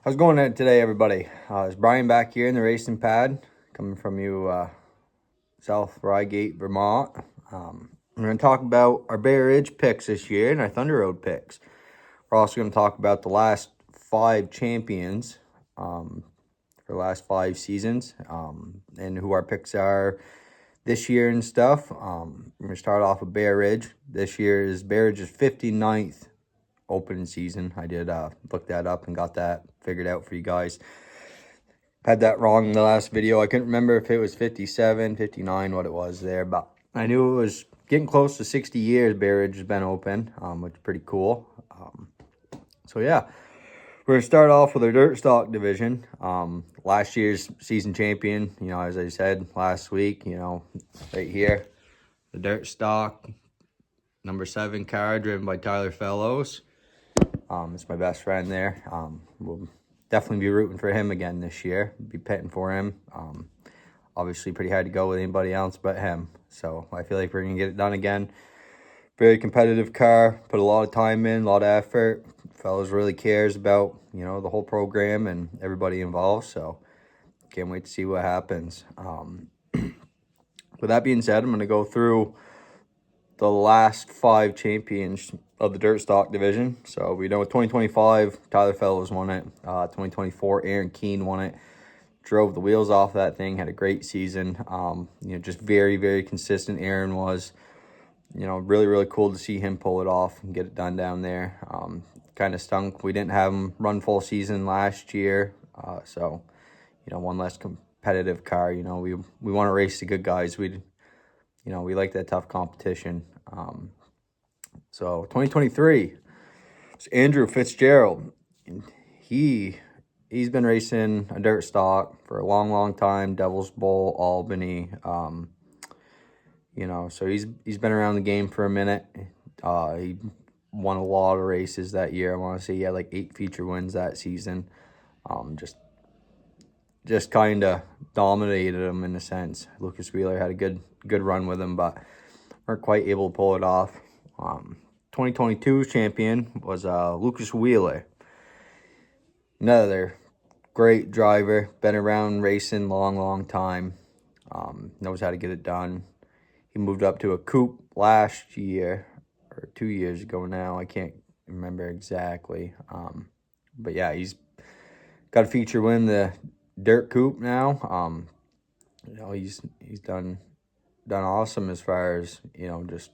How's it going today, everybody? It's Brian back here in the racing pad, coming from you South Rygate, Vermont. We're going to talk about our Bay Ridge picks this year and our Thunder Road picks. We're also going to talk about the last 5 champions for the last 5 seasons and who our picks are this year and stuff. We're going to start off with Bay Ridge. This year is Bay Ridge's 59th opening season. I did look that up and got that figured out for you guys. Had that wrong in the last video. I couldn't remember if it was 57, 59, what it was there, but I knew it was getting close to 60 years Bay Ridge has been open, which is pretty cool. So yeah, we're going to start off with our dirt stock division. Last year's season champion, as I said last week, right here, the dirt stock number 7 car driven by Tyler Fellows. It's my best friend there. We'll definitely be rooting for him again this year. Be petting for him. Obviously pretty hard to go with anybody else but him. So I feel like we're going to get it done again. Very competitive car. Put a lot of time in, a lot of effort. Fellows really cares about, the whole program and everybody involved. So can't wait to see what happens. With that being said, I'm going to go through the last 5 champions of the dirt stock division. So we know 2025, Tyler Fellows won it. 2024, Aaron Keene won it. Drove the wheels off that thing, had a great season. Just very, very consistent. Aaron was, really, really cool to see him pull it off and get it done down there. Kind of stunk. We didn't have him run full season last year. So, one less competitive car. We want to race the good guys. We like that tough competition. So 2023, it's Andrew Fitzgerald. He's been racing a dirt stock for a long, long time. Devil's Bowl, Albany. So he's been around the game for a minute. He won a lot of races that year. I want to say he had like 8 feature wins that season. Just kind of dominated him in a sense. Lucas Wheeler had a good run with him, but weren't quite able to pull it off. 2022 champion was Lucas Wheeler. Another great driver, been around racing long time. Knows how to get it done. He moved up to a coupe last year, or 2 years ago now. I can't remember exactly. But yeah, he's got a feature win the dirt coupe now. He's done awesome as far as, just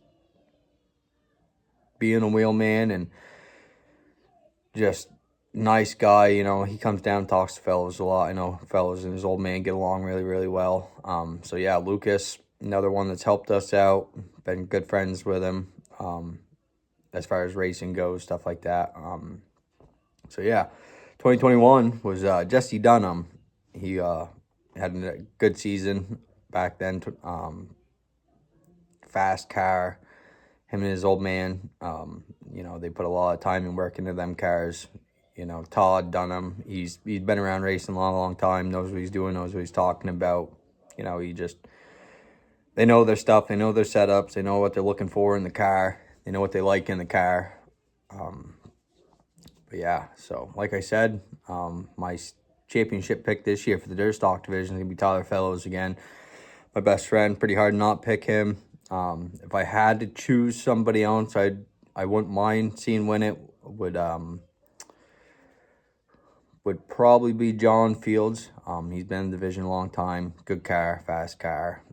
being a wheelman and just nice guy. He comes down and talks to Fellows a lot. I know Fellows and his old man get along really, really well. So yeah, Lucas, another one that's helped us out. Been good friends with him as far as racing goes, stuff like that. So yeah, 2021 was Jesse Dunham. He had a good season back then. Fast car. Him and his old man, they put a lot of time and work into them cars. Todd Dunham, he's been around racing a long time, knows what he's doing, knows what he's talking about. They know their stuff, they know their setups, they know what they're looking for in the car, they know what they like in the car. But yeah, so like I said, my championship pick this year for the dirt stock division is going to be Tyler Fellows again. My best friend, pretty hard to not pick him. If I had to choose somebody else, I wouldn't mind seeing win it. Would probably be John Fields. He's been in the division a long time. Good car, fast car.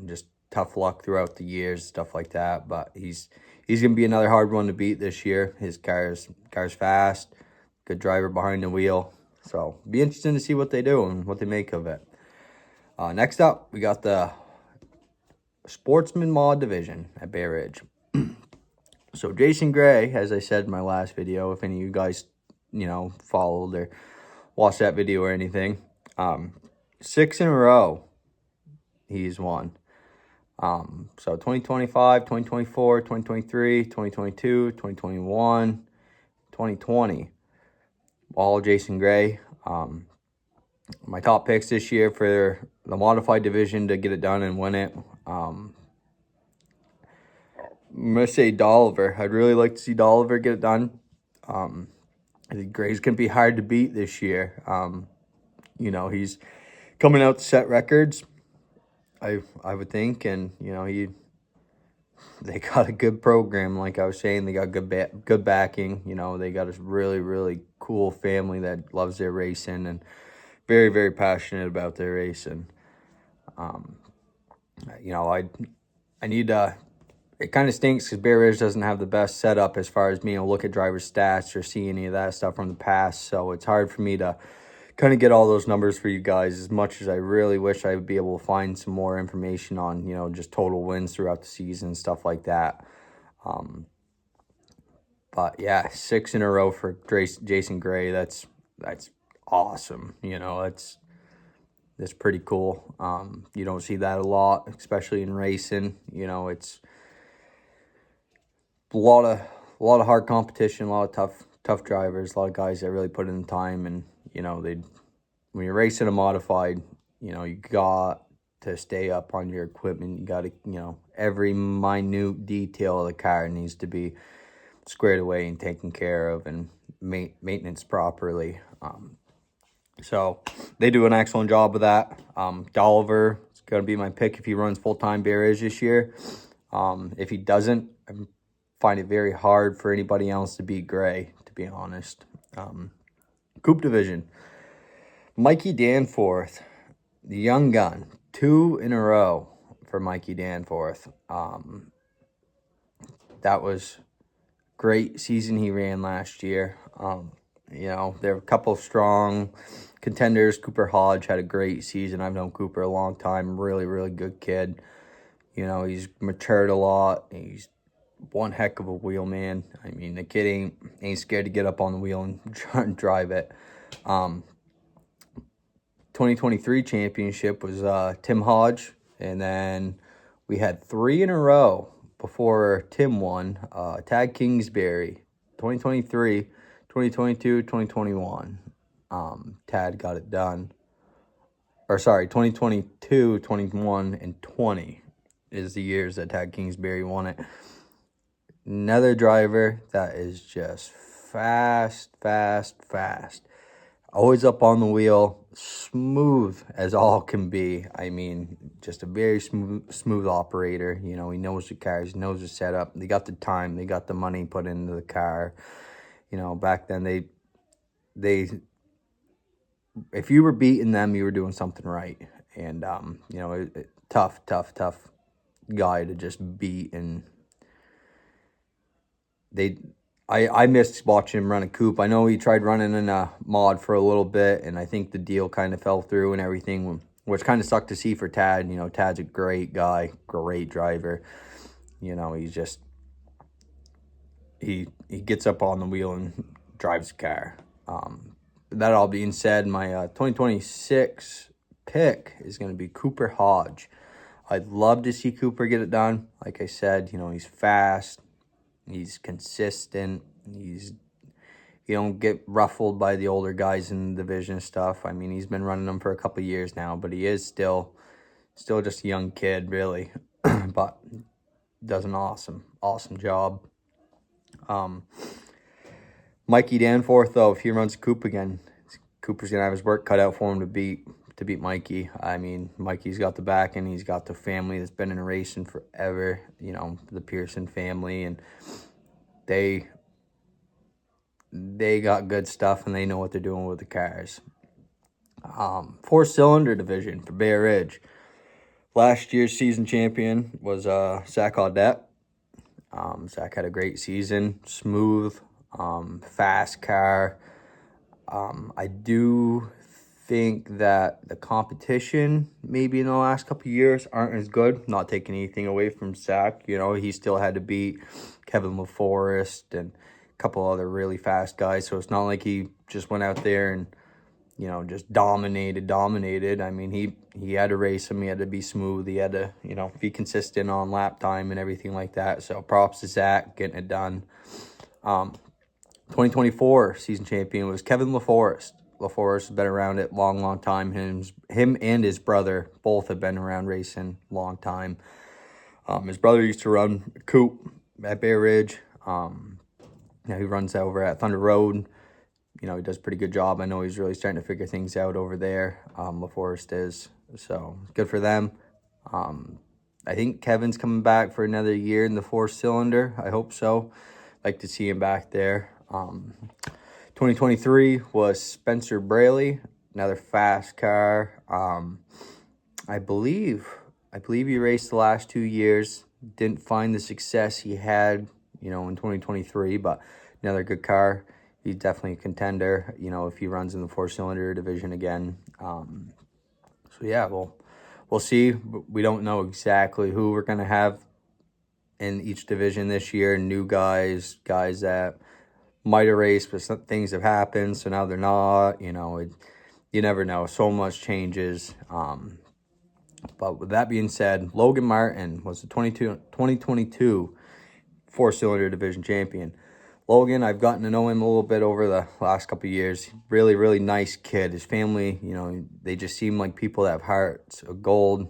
Just tough luck throughout the years, stuff like that. But he's gonna be another hard one to beat this year. His car's fast. Good driver behind the wheel. So be interesting to see what they do and what they make of it. Next up, we got the Sportsman Mod division at Bay Ridge. So Jason Gray, as I said in my last video, if any of you guys, followed or watched that video or anything, 6 in a row he's won. So 2025, 2024, 2023, 2022, 2021, 2020, all Jason Gray. My top picks this year for the modified division to get it done and win it. I'm going to say Dolliver. I'd really like to see Dolliver get it done. I think Gray's going to be hard to beat this year. You know, he's coming out to set records, I would think, and you know they got a good program. Like I was saying, they got good backing. You know, they got a really cool family that loves their racing and very passionate about their racing. You know, I need to. It kind of stinks because Bear Ridge doesn't have the best setup as far as being able to look at driver stats or see any of that stuff from the past. So it's hard for me to kind of get all those numbers for you guys, as much as I really wish I would be able to find some more information on, you know, just total wins throughout the season, stuff like that. But yeah, 6 in a row for Jason Gray. That's awesome. You know, that's pretty cool. You don't see that a lot, especially in racing. You know, it's a lot of hard competition, a lot of tough drivers, a lot of guys that really put in the time, and you know, when you're racing a modified, you know, you got to stay up on your equipment. You got to, you know, every minute detail of the car needs to be squared away and taken care of and maintenance properly. So they do an excellent job of that. Dolliver is going to be my pick if he runs full-time Bear Ridge this year. If he doesn't, I find it very hard for anybody else to beat Gray, to be honest. Coupe Division. Mikey Danforth, the young gun, 2 in a row for Mikey Danforth. That was great season he ran last year. You know, there were a couple of strong contenders. Cooper Hodge had a great season. I've known Cooper a long time. Really good kid. You know, he's matured a lot. He's one heck of a wheel man. I mean, the kid ain't scared to get up on the wheel and try and drive it. 2023 championship was Tim Hodge, and then we had 3 in a row before Tim won. Tad Kingsbury, 2023, 2022, 2021. Tad got it done. Or sorry, 2022, 21, and 20 is the years that Tad Kingsbury won it. Another driver that is just fast. Always up on the wheel, smooth as all can be. I mean, just a very smooth operator. You know, he knows the cars, he knows the setup. They got the time, they got the money put into the car. You know, back then they if you were beating them, you were doing something right. And you know, tough guy to just beat. And I missed watching him run a coupe. I know he tried running in a mod for a little bit, and I think the deal kind of fell through and everything, which kind of sucked to see for Tad. You know, Tad's a great guy, great driver. You know, he's just, he gets up on the wheel and drives the car. That all being said, my 2026 pick is going to be Cooper Hodge. I'd love to see Cooper get it done. Like I said, you know, he's fast. He's consistent. You don't get ruffled by the older guys in the division stuff. I mean, he's been running them for a couple of years now, but he is still just a young kid, really. But does an awesome job. Mikey Danforth, though, if he runs a coupe again, Cooper's gonna have his work cut out for him to beat Mikey. I mean, Mikey's got the backing. He's got the family that's been in racing forever. You know, the Pearson family, and they got good stuff, and they know what they're doing with the cars. 4-cylinder division for Bear Ridge. Last year's season champion was Zach Audette. Zach had a great season, smooth, fast car. I do think that the competition maybe in the last couple of years aren't as good. Not taking anything away from Zach. You know, he still had to beat Kevin LaForest and a couple other really fast guys. So it's not like he just went out there and, you know, just dominated. I mean, he had to race him. He had to be smooth. He had to, you know, be consistent on lap time and everything like that. So props to Zach getting it done. 2024 season champion was Kevin LaForest. LaForest has been around it long time. Him and his brother both have been around racing long time. His brother used to run coupe at Bear Ridge. Now he runs over at Thunder Road. you know, he does a pretty good job. I know he's really starting to figure things out over there. LaForest is, so good for them. I think Kevin's coming back for another year in the 4-cylinder. I hope so. Like to see him back there. 2023 was Spencer Braley, another fast car. I believe he raced the last 2 years. Didn't find the success he had, you know, in 2023, but another good car. He's definitely a contender, you know, if he runs in the 4-cylinder division again. So yeah, we'll see. We don't know exactly who we're gonna have in each division this year. New guys that might have raced, but some things have happened, so now they're not. You know, you never know. So much changes. But with that being said, Logan Martin was the 2022 4-cylinder division champion. Logan, I've gotten to know him a little bit over the last couple of years. Really, really nice kid. His family, you know, they just seem like people that have hearts of gold.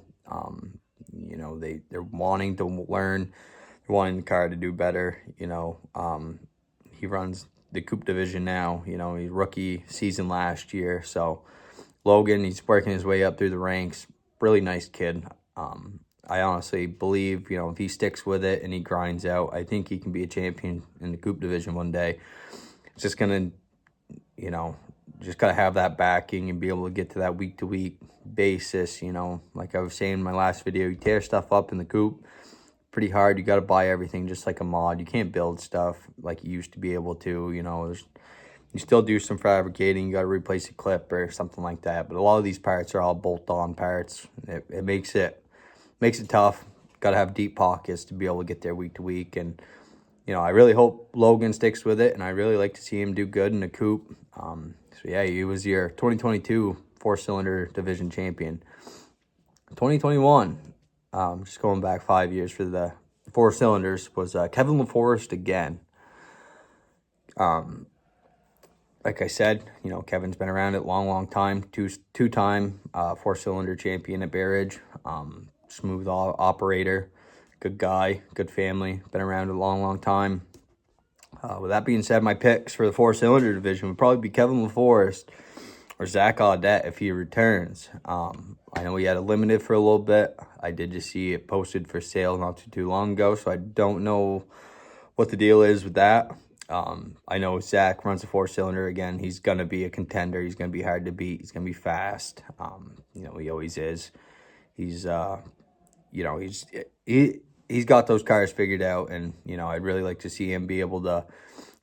You know, they're wanting to learn, wanting the car to do better. You know, he runs the coupe division now. You know, he's rookie season last year. So Logan, he's working his way up through the ranks. Really nice kid. I honestly believe, you know, if he sticks with it and he grinds out, I think he can be a champion in the coupe division one day. It's just going to, you know, just got to have that backing and be able to get to that week-to-week basis, you know. Like I was saying in my last video, you tear stuff up in the coupe pretty hard. You got to buy everything just like a mod. You can't build stuff like you used to be able to, you know. You still do some fabricating. You got to replace a clip or something like that. But a lot of these parts are all bolt-on parts. It makes it tough. Got to have deep pockets to be able to get there week to week. And, you know, I really hope Logan sticks with it. And I really like to see him do good in the coupe. So, yeah, he was your 2022 4-cylinder division champion. 2021, just going back 5 years for the 4-cylinders, was Kevin LaForest again. Like I said, you know, Kevin's been around it a long time. Two-time 4-cylinder champion at Bear Ridge. Smooth operator, good guy, good family. Been around a long time. With that being said, my picks for the 4-cylinder division would probably be Kevin LaForest or Zach Audette if he returns. I know he had a limited for a little bit. I did just see it posted for sale not too long ago, so I don't know what the deal is with that. I know Zach runs a 4-cylinder again. He's going to be a contender. He's going to be hard to beat. He's going to be fast. You know, he always is. He's, you know, he's got those cars figured out. And, you know, I'd really like to see him be able to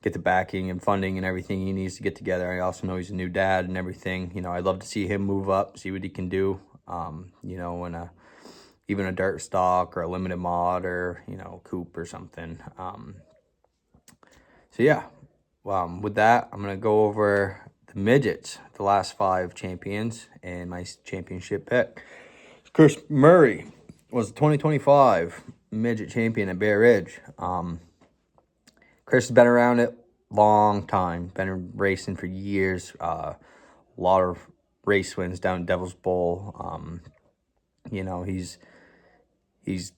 get the backing and funding and everything he needs to get together. I also know he's a new dad and everything. You know, I'd love to see him move up, see what he can do, you know, in even a dirt stock or a limited mod or, you know, coupe or something. So, yeah, with that, I'm going to go over the midgets, the last 5 champions, and my championship pick. Chris Murray was the 2025 midget champion at Bear Ridge. Chris has been around it long time, been racing for years, a lot of race wins down Devil's Bowl. You know, he's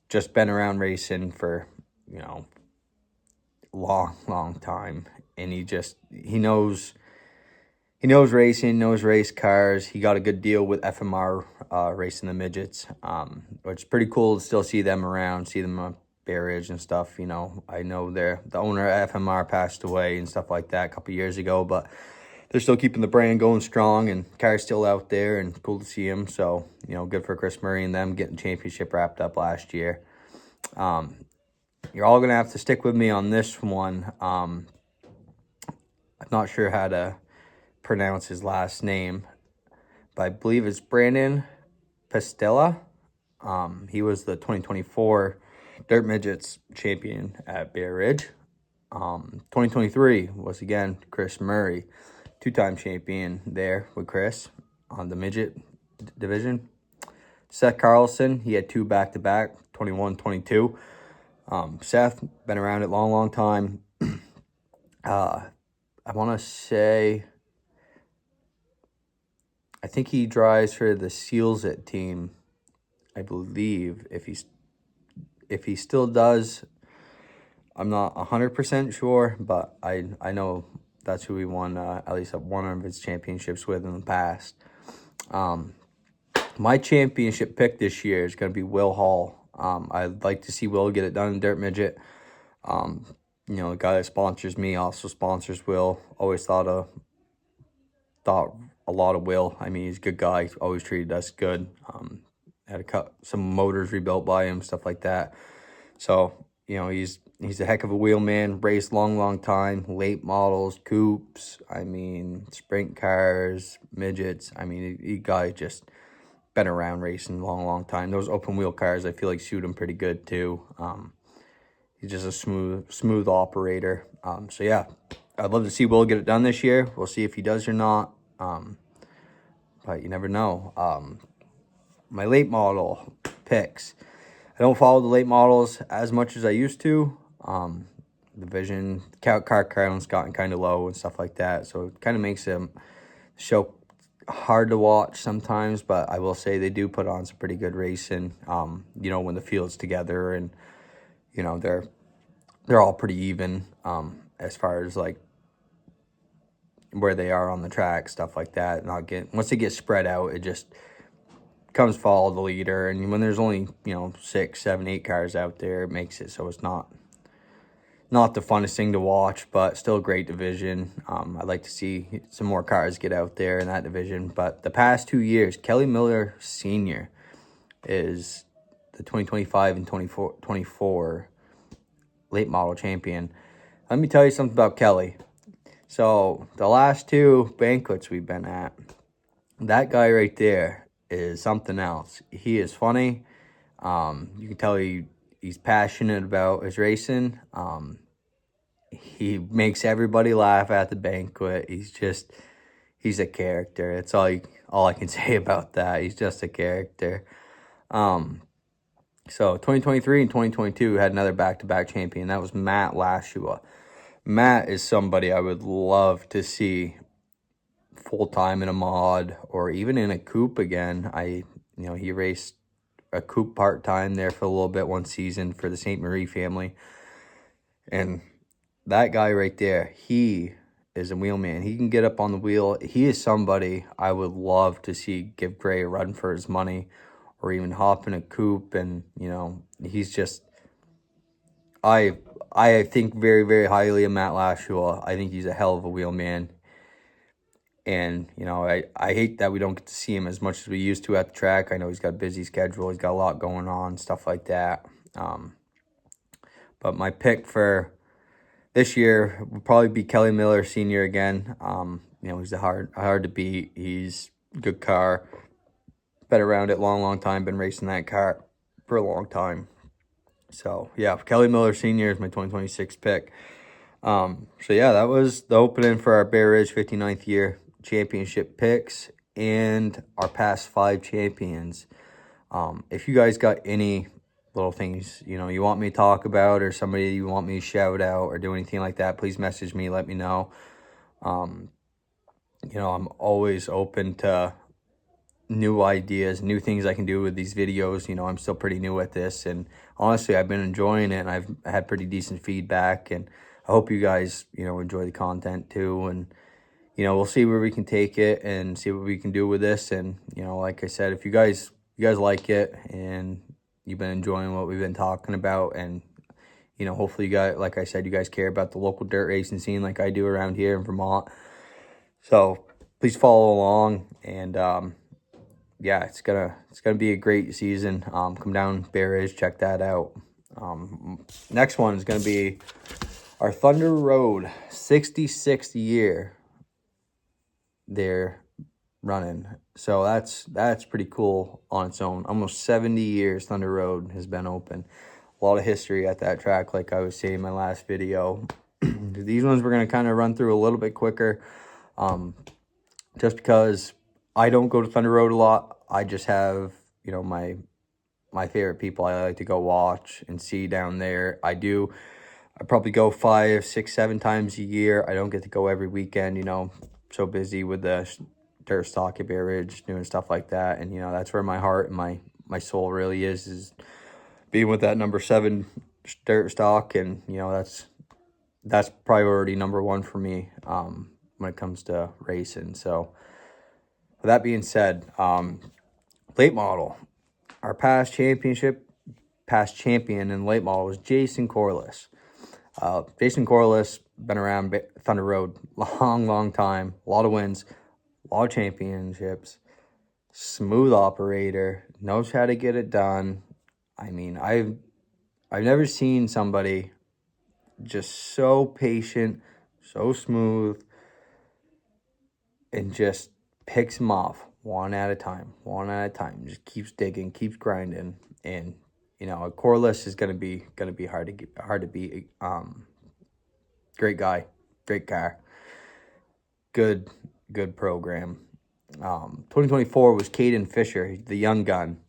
just been around racing for, you know, long time, and he knows racing, knows race cars. He got a good deal with FMR racing the midgets, which is pretty cool to still see them around, see them on Bear Ridge and stuff. You know, I know the owner of FMR passed away and stuff like that a couple years ago, but they're still keeping the brand going strong, and cars still out there, and cool to see him. So, you know, good for Chris Murray and them getting championship wrapped up last year. You're all going to have to stick with me on this one. I'm not sure how to pronounce his last name, but I believe it's Brandon Pastella. He was the 2024 Dirt Midgets champion at Bear Ridge. 2023 was, again, Chris Murray, 2-time champion there with Chris on the midget division. Seth Carlson, he had 2 back-to-back, 21, 22. Seth, been around it long time. I want to say, I think he drives for the Seals It team, I believe. If he still does, I'm not 100% sure, but I know that's who we won at least one of his championships with in the past. My championship pick this year is going to be Will Hall. I'd like to see Will get it done in Dirt Midget. You know, the guy that sponsors me also sponsors Will. Always thought a lot of Will. I mean, he's a good guy. He's always treated us good. Had some motors rebuilt by him, stuff like that. So, you know, he's a heck of a wheelman. Raced long time. Late models, coupes. I mean, sprint cars, midgets. I mean, he guy just been around racing long time. Those open wheel cars, I feel like suit him pretty good too. He's just a smooth operator. So yeah, I'd love to see Will get it done this year. We'll see if he does or not. But you never know. My late model picks. I don't follow the late models as much as I used to. The vision, car count's gotten kind of low and stuff like that. So it kind of makes them show hard to watch sometimes. But I will say they do put on some pretty good racing. You know, when the field's together and, you know, they're all pretty even as far as like where they are on the track, stuff like that. Once they get spread out, it just comes follow the leader. And when there's only, you know, 6, 7, 8 cars out there, it makes it so it's not the funnest thing to watch, but still a great division. I'd like to see some more cars get out there in that division. But the past 2 years, Kelly Miller Sr. is the 2025 and 2024 late model champion. Let me tell you something about Kelly. So the last 2 banquets we've been at, that guy right there is something else. He is funny. You can tell he's passionate about his racing. He makes everybody laugh at the banquet. He's a character. That's all I can say about that. He's just a character. So 2023 and 2022 had another back-to-back champion. That was Matt Lashua. Matt is somebody I would love to see full-time in a mod or even in a coupe again. You know, he raced a coupe part-time there for a little bit one season for the St. Marie family. And that guy right there, he is a wheelman. He can get up on the wheel. He is somebody I would love to see give Gray a run for his money or even hop in a coupe. And, you know, he's just, I think very highly of Matt Lashua. I think he's a hell of a wheelman. And, you know, I hate that we don't get to see him as much as we used to at the track. I know he's got a busy schedule. He's got a lot going on, stuff like that. But my pick for this year would probably be Kelly Miller Sr. again. You know, he's hard to beat. He's a good car. Been around it long time. Been racing that car for a long time. So, yeah, Kelly Miller Sr. is my 2026 pick. So, yeah, that was the opening for our Bear Ridge 59th year championship picks and our past 5 champions. If you guys got any little things, you know, you want me to talk about or somebody you want me to shout out or do anything like that, please message me, let me know. You know, I'm always open to new ideas, new things I can do with these videos. You know, I'm still pretty new at this, and honestly, I've been enjoying it, and I've had pretty decent feedback, and I hope you guys, you know, enjoy the content too. And, you know, we'll see where we can take it and see what we can do with this. And, you know, like I said, if you guys like it and you've been enjoying what we've been talking about, and, you know, hopefully you guys, like I said, you guys care about the local dirt racing scene like I do around here in Vermont. So please follow along, and yeah, it's gonna be a great season. Come down Bear Ridge, check that out. Next one is gonna be our Thunder Road 66th year they're running. So that's pretty cool on its own. Almost 70 years Thunder Road has been open. A lot of history at that track, like I was saying in my last video. These ones we're gonna kind of run through a little bit quicker. Just because I don't go to Thunder Road a lot. I just have, you know, my favorite people I like to go watch and see down there. I probably go 5, 6, 7 times a year. I don't get to go every weekend, you know, so busy with the dirt stock at Bear Ridge, doing stuff like that. And, you know, that's where my heart and my soul really is being with that number 7 dirt stock. And, you know, that's that's priority number one for me when it comes to racing. So with that being said, late model, our past champion in late model was Jason Corliss. Jason Corliss been around Thunder Road long time, a lot of wins, a lot of championships, smooth operator, knows how to get it done. I mean, I've never seen somebody just so patient, so smooth, and just picks them off one at a time, just keeps digging, keeps grinding. And a Corliss is gonna be hard to beat. Great guy, great car, good program. 2024 was Caden Fisher, the young gun.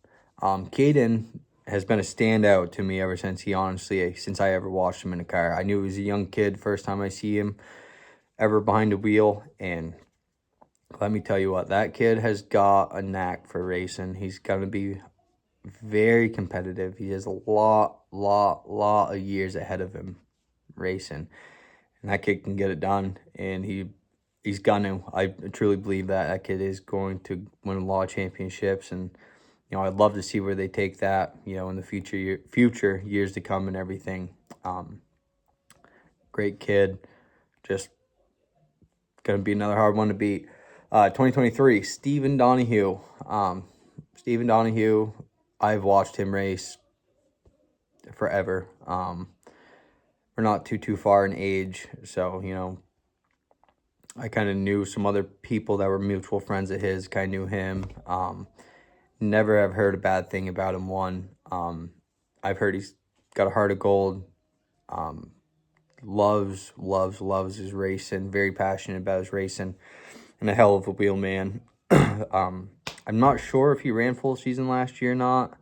Caden has been a standout to me ever since since I ever watched him in a car. I knew he was a young kid first time I see him ever behind the wheel, and let me tell you what, that kid has got a knack for racing. He's gonna be very competitive. He has a lot of years ahead of him racing, and that kid can get it done. And he's gonna. I truly believe that kid is going to win a lot of championships, and I'd love to see where they take that. In the future years to come and everything. Great kid, just gonna be another hard one to beat. 2023, Stephen Donahue. Stephen Donahue, I've watched him race forever. We're not too far in age, so I kind of knew some other people that were mutual friends of his. Kind of knew him. Never have heard a bad thing about him. I've heard he's got a heart of gold. Loves his racing. Very passionate about his racing, and a hell of a wheel man. I'm not sure if he ran full season last year or not.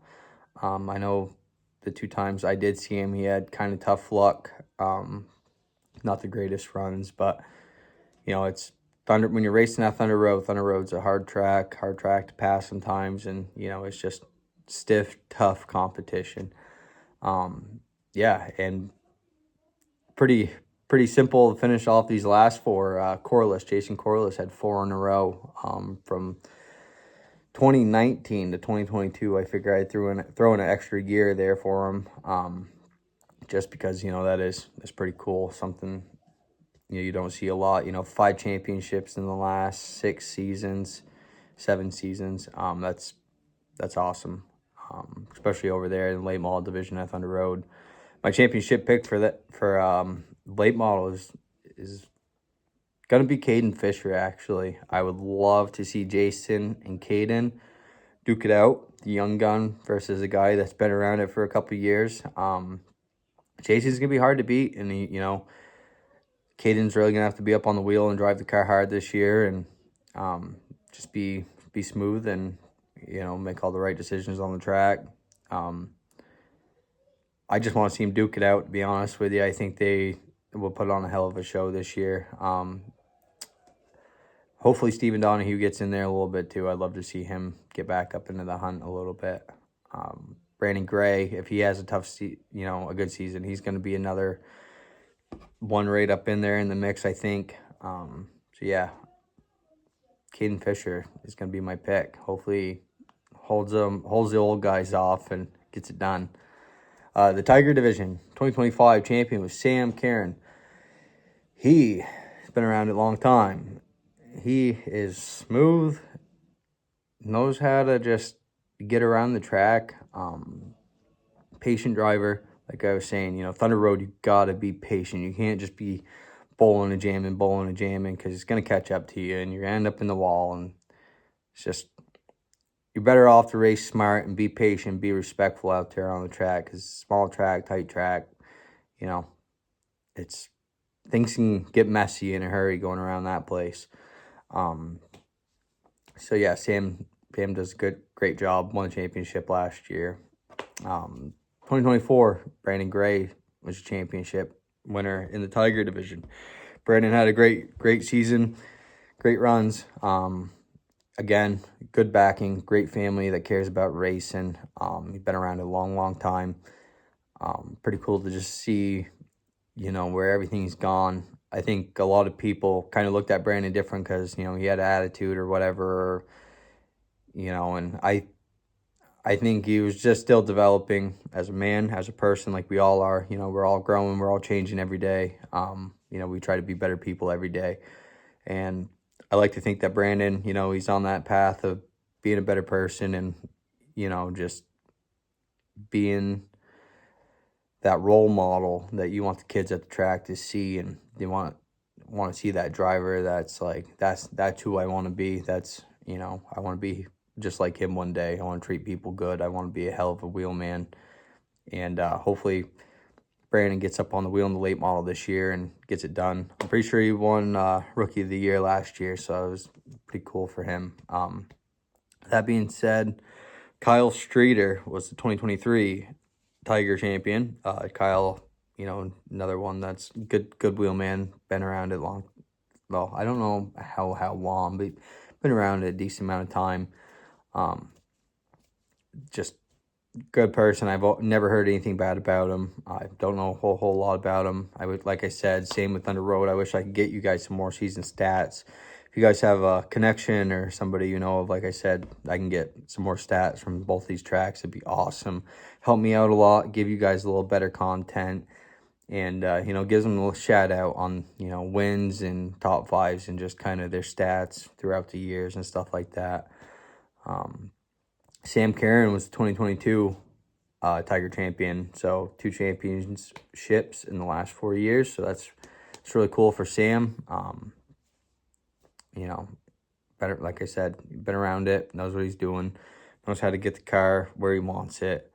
I know the 2 times I did see him, he had kind of tough luck. Not the greatest runs, but it's Thunder. When you're racing at Thunder Road's a hard track to pass sometimes, and it's just stiff, tough competition. Yeah, and pretty simple to finish off these last 4. Jason Corliss had 4 in a row. From 2019 to 2022, I figure I'd throw in an extra year there for him. Just because that's pretty cool. Something you don't see a lot. 5 championships in the last 6 seasons, 7 seasons. That's awesome. Especially over there in the late model division at Thunder Road. My championship pick for late model is gonna be Caden Fisher. Actually, I would love to see Jason and Caden duke it out. The young gun versus a guy that's been around it for a couple of years. Jason's gonna be hard to beat, and Caden's really gonna have to be up on the wheel and drive the car hard this year, and just be smooth and make all the right decisions on the track. I just want to see him duke it out, to be honest with you. I think they will put on a hell of a show this year. Hopefully Stephen Donahue gets in there a little bit too. I'd love to see him get back up into the hunt a little bit. Brandon Gray, if he has a a good season, he's going to be another one right up in there in the mix, I think. So yeah, Caden Fisher is going to be my pick. Hopefully holds the old guys off and gets it done. The Tiger Division 2025 champion was Sam Karen. He has been around a long time. He is smooth, knows how to just get around the track. Patient driver, like I was saying. Thunder Road, you gotta be patient. You can't just be bowling and jamming, because it's gonna catch up to you, and you're gonna end up in the wall. And it's just, you're better off to race smart and be patient, be respectful out there on the track, because small track, tight track, it's things can get messy in a hurry going around that place. So yeah, Sam does a great job. Won the championship last year. 2024, Brandon Gray was a championship winner in the Tiger Division. Brandon had a great season, great runs. Again, good backing, great family that cares about racing. He's been around a long time. Pretty cool to just see you know, where everything's gone. I think a lot of people kind of looked at Brandon different because, you know, he had attitude or whatever, or, you know, and I think he was just still developing as a man, as a person, like we all are. You know, we're all growing, we're all changing every day. You know, we try to be better people every day. And I like to think that Brandon, you know, he's on that path of being a better person and, you know, just being that role model that you want the kids at the track to see, and they want to see that driver that's like, that's who I want to be. That's, you know, I want to be just like him one day. I want to treat people good. I want to be a hell of a wheelman. And hopefully Brandon gets up on the wheel in the late model this year and gets it done. I'm pretty sure he won Rookie of the Year last year, so it was pretty cool for him. That being said, Kyle Streeter was the 2023 Tiger champion. Kyle, you know, another one that's good wheelman, been around it long. Well, I don't know how long, but been around a decent amount of time. Just good person. I've never heard anything bad about him. I don't know a whole lot about him. I would, like I said, same with Thunder Road. I wish I could get you guys some more season stats. If you guys have a connection or somebody you know of, like I said, I can get some more stats from both these tracks. It'd be awesome. Help me out a lot. Give you guys a little better content. And, you know, gives them a little shout out on, you know, wins and top fives and just kind of their stats throughout the years and stuff like that. Sam Karen was the 2022 Tiger champion. So 2 championships in the last 4 years. So it's really cool for Sam. You know, better, like I said, been around it, knows what he's doing, knows how to get the car where he wants it.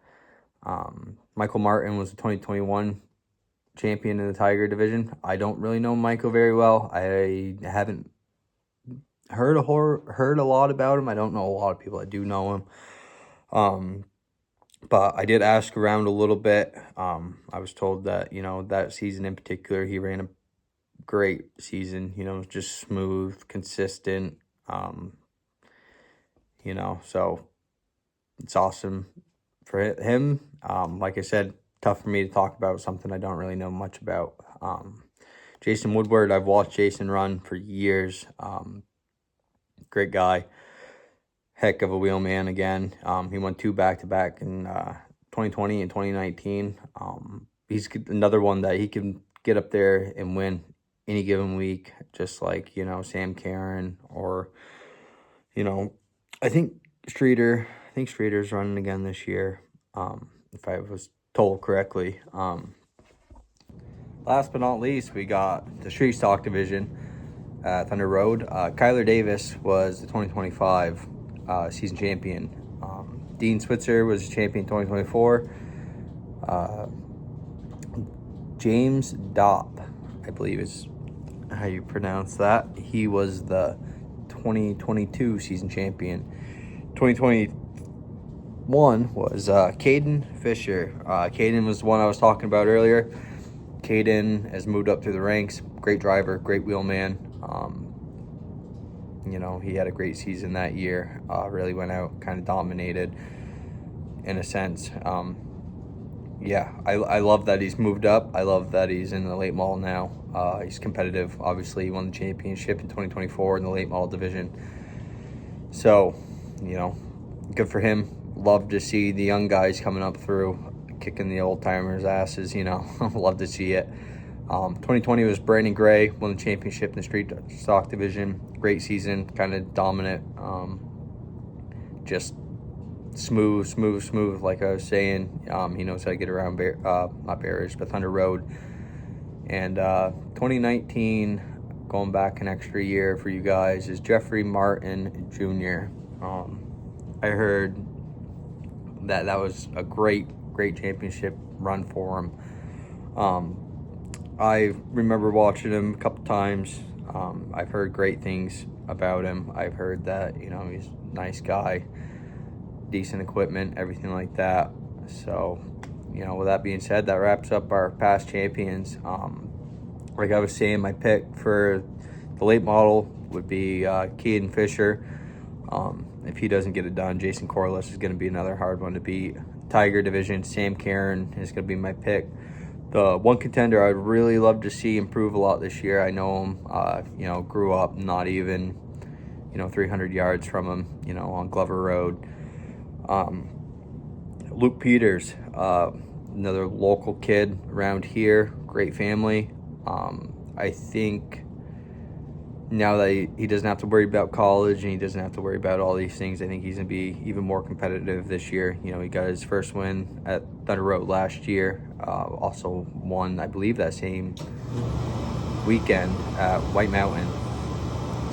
Michael Martin was the 2021 champion in the Tiger division. I don't really know Michael very well. I haven't heard a lot about him. I don't know a lot of people that do know him. But I did ask around a little bit. I was told that, you know, that season in particular, he ran a great season, you know, just smooth, consistent, you know, so it's awesome for him. Like I said, tough for me to talk about something I don't really know much about. Jason Woodward, I've watched Jason run for years. Great guy. Heck of a wheelman again. He won 2 back-to-back in 2020 and 2019. He's another one that he can get up there and win any given week, just like, you know, Sam Karen or, you know, I think Streeter's running again this year, if I was told correctly. Last but not least, we got the Street Stock division at Thunder Road. Kyler Davis was the 2025 season champion. Dean Switzer was champion 2024. James Dopp, I believe is how you pronounce that. He was the 2022 season champion. 2021 was Caden Fisher. Caden was the one I was talking about earlier. Caden has moved up through the ranks. Great driver, great wheelman. You know, he had a great season that year. Really went out, kind of dominated in a sense. Yeah, I love that he's moved up. I love that he's in the late model now. He's competitive. Obviously, he won the championship in 2024 in the late model division. So, you know, good for him. Love to see the young guys coming up through, kicking the old timers' asses, you know. Love to see it. 2020 was Brandon Gray, won the championship in the Street Stock division. Great season, kind of dominant. Just smooth, like I was saying. He knows how to get around, not barriers, but Thunder Road. And 2019, going back an extra year for you guys, is Jeffrey Martin Jr. I heard that was a great championship run for him. I remember watching him a couple times. I've heard great things about him. I've heard that, you know, he's a nice guy, decent equipment, everything like that. So, you know, with that being said, that wraps up our past champions. Like I was saying, my pick for the late model would be Caden Fisher. If he doesn't get it done, Jason Corliss is going to be another hard one to beat. Tiger division, Sam Karen is going to be my pick. The one contender I'd really love to see improve a lot this year. I know him, you know, grew up not even, you know, 300 yards from him, you know, on Glover Road. Luke Peters, another local kid around here, great family. I think now that he doesn't have to worry about college and he doesn't have to worry about all these things, I think he's going to be even more competitive this year. You know, he got his first win at Thunder Road last year. Also won, I believe, that same weekend at White Mountain.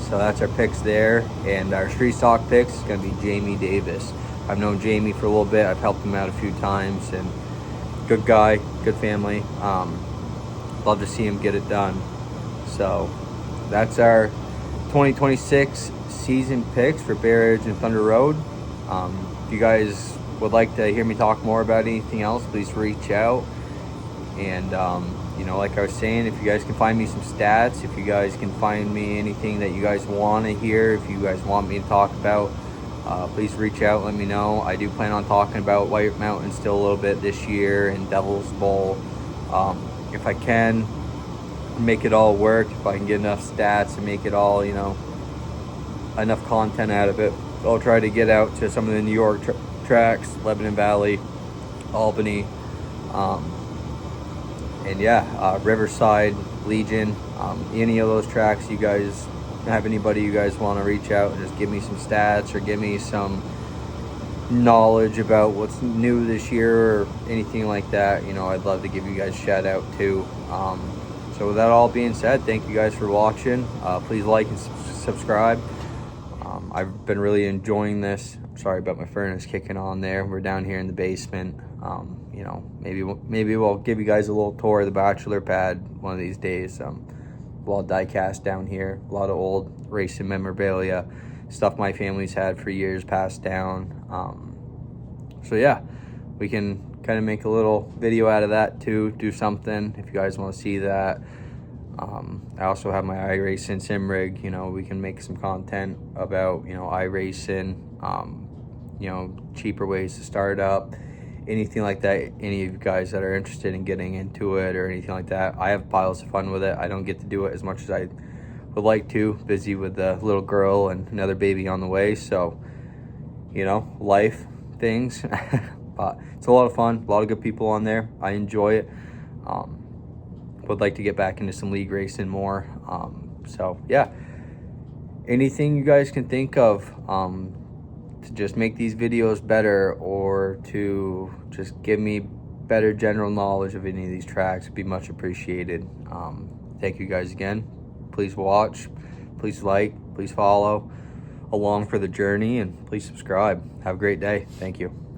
So that's our picks there. And our street stock picks is going to be Jamie Davis. I've known Jamie for a little bit. I've helped him out a few times, and good guy, good family. Love to see him get it done. So that's our 2026 season picks for Bear Ridge and Thunder Road. If you guys would like to hear me talk more about anything else, please reach out. And you know, like I was saying, if you guys can find me some stats, if you guys can find me anything that you guys want to hear, if you guys want me to talk about, please reach out, let me know. I do plan on talking about White Mountain still a little bit this year and Devil's Bowl. If I can make it all work, if I can get enough stats and make it all, you know, enough content out of it, I'll try to get out to some of the New York tracks, Lebanon Valley, Albany, and yeah, Riverside, Legion, any of those tracks. You guys have anybody you guys want to reach out and just give me some stats or give me some knowledge about what's new this year or anything like that, you know, I'd love to give you guys a shout out too. So with that all being said, thank you guys for watching. Please like and subscribe. I've been really enjoying this. I'm sorry about my furnace kicking on there. We're down here in the basement. You know, maybe we'll give you guys a little tour of the bachelor pad one of these days. Well, die-cast down here, a lot of old racing memorabilia, stuff my family's had for years passed down. So yeah, we can kind of make a little video out of that too, do something if you guys want to see that. I also have my iRacing sim rig. You know, we can make some content about, you know, iRacing, you know, cheaper ways to start up, anything like that. Any of you guys that are interested in getting into it or anything like that, I have piles of fun with it. I don't get to do it as much as I would like to, busy with the little girl and another baby on the way. So, you know, life things. But it's a lot of fun, a lot of good people on there. I enjoy it. Would like to get back into some league racing more. So yeah, anything you guys can think of to just make these videos better or to just give me better general knowledge of any of these tracks would be much appreciated. Thank you guys again. Please watch, please like, please follow along for the journey, and please subscribe. Have a great day. Thank you.